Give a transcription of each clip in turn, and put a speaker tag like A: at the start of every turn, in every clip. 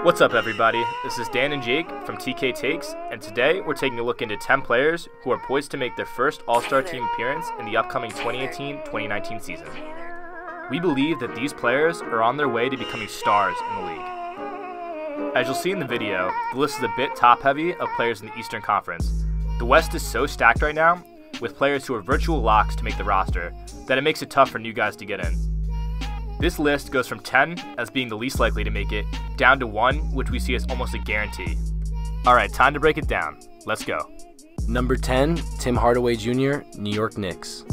A: What's up, everybody? This is Dan and Jake from TK Takes, and today we're taking a look into 10 players who are poised to make their first All-Star team appearance in the upcoming 2018-2019 season. We believe that these players are on their way to becoming stars in the league. As you'll see in the video, the list is a bit top-heavy of players in the Eastern Conference. The West is so stacked right now, with players who are virtual locks to make the roster, that it makes it tough for new guys to get in. This list goes from 10 as being the least likely to make it, down to 1, which we see as almost a guarantee. Alright, time to break it down. Let's go.
B: Number 10, Tim Hardaway Jr., New York Knicks.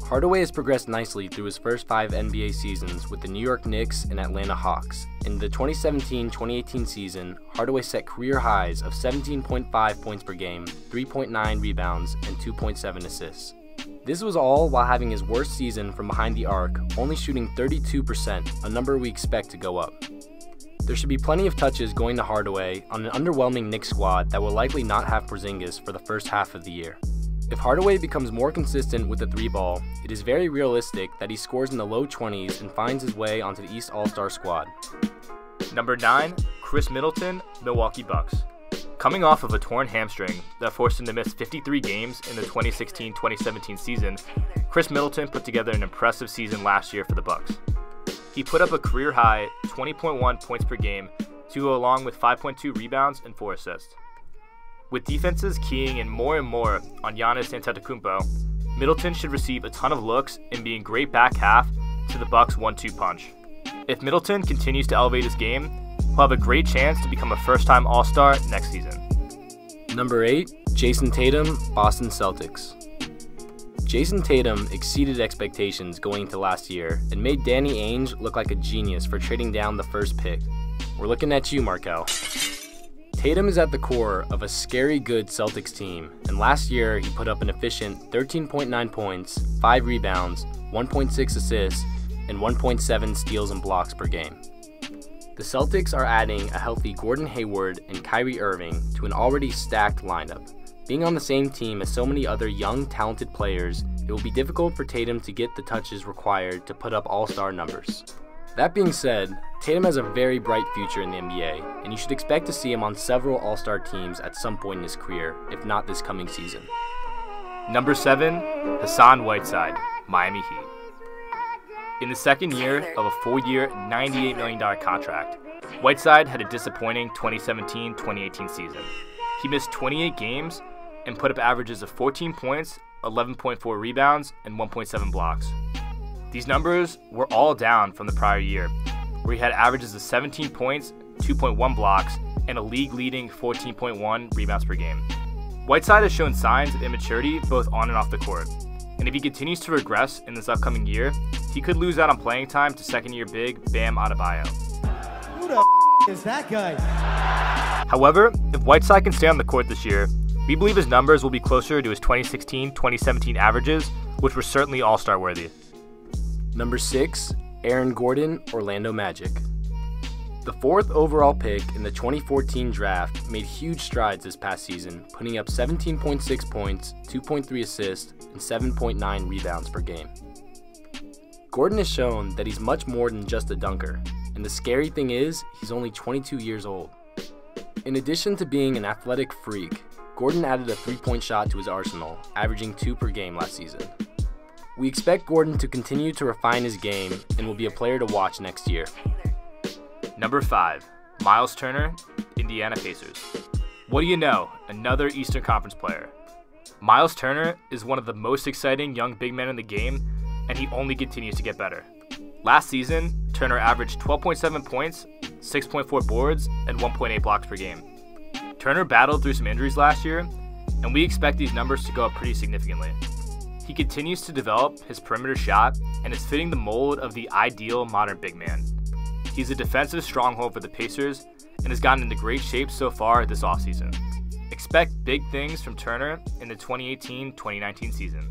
B: Hardaway has progressed nicely through his first 5 NBA seasons with the New York Knicks and Atlanta Hawks. In the 2017-2018 season, Hardaway set career highs of 17.5 points per game, 3.9 rebounds, and 2.7 assists. This was all while having his worst season from behind the arc, only shooting 32%, a number we expect to go up. There should be plenty of touches going to Hardaway on an underwhelming Knicks squad that will likely not have Porzingis for the first half of the year. If Hardaway becomes more consistent with the 3-ball, it is very realistic that he scores in the low 20s and finds his way onto the East All-Star squad.
A: Number 9, Khris Middleton, Milwaukee Bucks. Coming off of a torn hamstring that forced him to miss 53 games in the 2016-2017 season, Khris Middleton put together an impressive season last year for the Bucks. He put up a career-high 20.1 points per game to go along with 5.2 rebounds and 4 assists. With defenses keying in more and more on Giannis Antetokounmpo, Middleton should receive a ton of looks and be in great back half to the Bucks' 1-2 punch. If Middleton continues to elevate his game, he'll have a great chance to become a first-time All-Star next season.
B: Number 8, Jason Tatum, Boston Celtics. Jason Tatum exceeded expectations going into last year and made Danny Ainge look like a genius for trading down the first pick. We're looking at you, Markel. Tatum is at the core of a scary good Celtics team, and last year he put up an efficient 13.9 points, 5 rebounds, 1.6 assists, and 1.7 steals and blocks per game. The Celtics are adding a healthy Gordon Hayward and Kyrie Irving to an already stacked lineup. Being on the same team as so many other young, talented players, it will be difficult for Tatum to get the touches required to put up all-star numbers. That being said, Tatum has a very bright future in the NBA, and you should expect to see him on several all-star teams at some point in his career, if not this coming season.
A: Number 7, Hassan Whiteside, Miami Heat. In the second year of a 4-year, $98 million contract, Whiteside had a disappointing 2017-2018 season. He missed 28 games and put up averages of 14 points, 11.4 rebounds, and 1.7 blocks. These numbers were all down from the prior year, where he had averages of 17 points, 2.1 blocks, and a league-leading 14.1 rebounds per game. Whiteside has shown signs of immaturity both on and off the court, and if he continues to regress in this upcoming year, he could lose out on playing time to second-year big Bam Adebayo.
C: Who the is that guy?
A: However, if Whiteside can stay on the court this year, we believe his numbers will be closer to his 2016-2017 averages, which were certainly all-star worthy.
B: Number 6, Aaron Gordon, Orlando Magic. The 4th overall pick in the 2014 draft made huge strides this past season, putting up 17.6 points, 2.3 assists, and 7.9 rebounds per game. Gordon has shown that he's much more than just a dunker, and the scary thing is, he's only 22 years old. In addition to being an athletic freak, Gordon added a 3-point shot to his arsenal, averaging 2 per game last season. We expect Gordon to continue to refine his game and will be a player to watch next year.
A: Number 5, Myles Turner, Indiana Pacers. What do you know? Another Eastern Conference player. Myles Turner is one of the most exciting young big men in the game, and he only continues to get better. Last season, Turner averaged 12.7 points, 6.4 boards, and 1.8 blocks per game. Turner battled through some injuries last year, and we expect these numbers to go up pretty significantly. He continues to develop his perimeter shot and is fitting the mold of the ideal modern big man. He's a defensive stronghold for the Pacers and has gotten into great shape so far this offseason. Expect big things from Turner in the 2018-2019 season.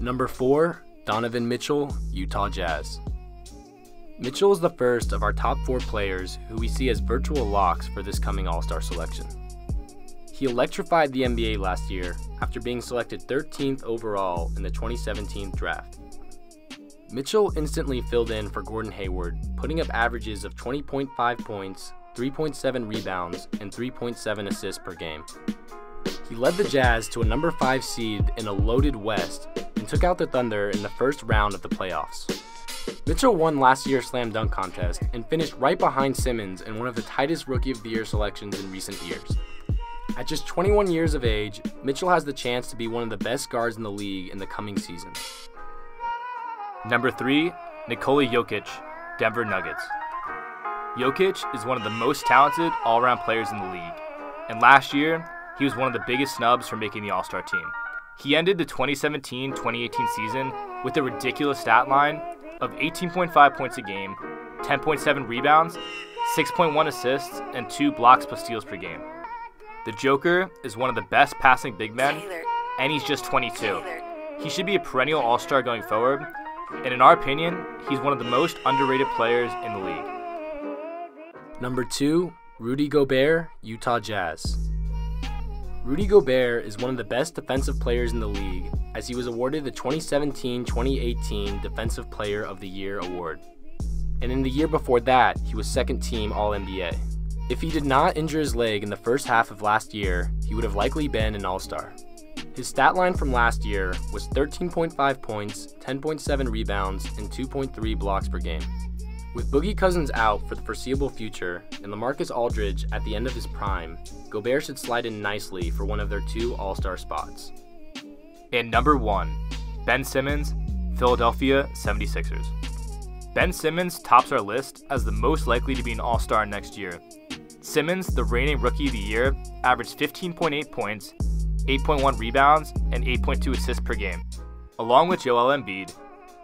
B: Number 4, Donovan Mitchell, Utah Jazz. Mitchell is the first of our top 4 players who we see as virtual locks for this coming All-Star selection. He electrified the NBA last year after being selected 13th overall in the 2017 draft. Mitchell instantly filled in for Gordon Hayward, putting up averages of 20.5 points, 3.7 rebounds, and 3.7 assists per game. He led the Jazz to a number 5 seed in a loaded West and took out the Thunder in the first round of the playoffs. Mitchell won last year's slam dunk contest and finished right behind Simmons in one of the tightest Rookie of the Year selections in recent years. At just 21 years of age, Mitchell has the chance to be one of the best guards in the league in the coming season.
A: Number 3, Nikola Jokic, Denver Nuggets. Jokic is one of the most talented all-around players in the league, and last year, he was one of the biggest snubs for making the All-Star team. He ended the 2017-2018 season with a ridiculous stat line of 18.5 points a game, 10.7 rebounds, 6.1 assists, and 2 blocks plus steals per game. The Joker is one of the best passing big men, and he's just 22. He should be a perennial All-Star going forward, and in our opinion, he's one of the most underrated players in the league.
B: Number 2, Rudy Gobert, Utah Jazz. Rudy Gobert is one of the best defensive players in the league, as he was awarded the 2017-2018 Defensive Player of the Year award. And in the year before that, he was second team All-NBA. If he did not injure his leg in the first half of last year, he would have likely been an All-Star. His stat line from last year was 13.5 points, 10.7 rebounds, and 2.3 blocks per game. With Boogie Cousins out for the foreseeable future and LaMarcus Aldridge at the end of his prime, Gobert should slide in nicely for one of their 2 All-Star spots.
A: And number 1, Ben Simmons, Philadelphia 76ers. Ben Simmons tops our list as the most likely to be an All-Star next year. Simmons, the reigning Rookie of the Year, averaged 15.8 points, 8.1 rebounds, and 8.2 assists per game. Along with Joel Embiid,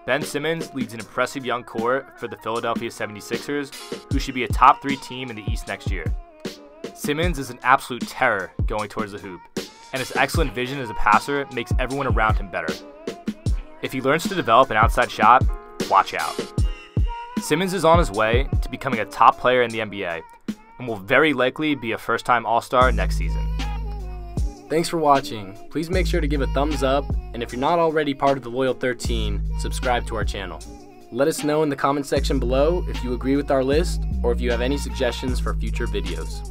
A: Ben Simmons leads an impressive young core for the Philadelphia 76ers, who should be a top 3 team in the East next year. Simmons is an absolute terror going towards the hoop, and his excellent vision as a passer makes everyone around him better. If he learns to develop an outside shot, watch out. Simmons is on his way to becoming a top player in the NBA, and will very likely be a first-time All-Star next season.
B: Thanks for watching. Please make sure to give a thumbs up, and if you're not already part of the Loyal 13, subscribe to our channel. Let us know in the comment section below if you agree with our list or if you have any suggestions for future videos.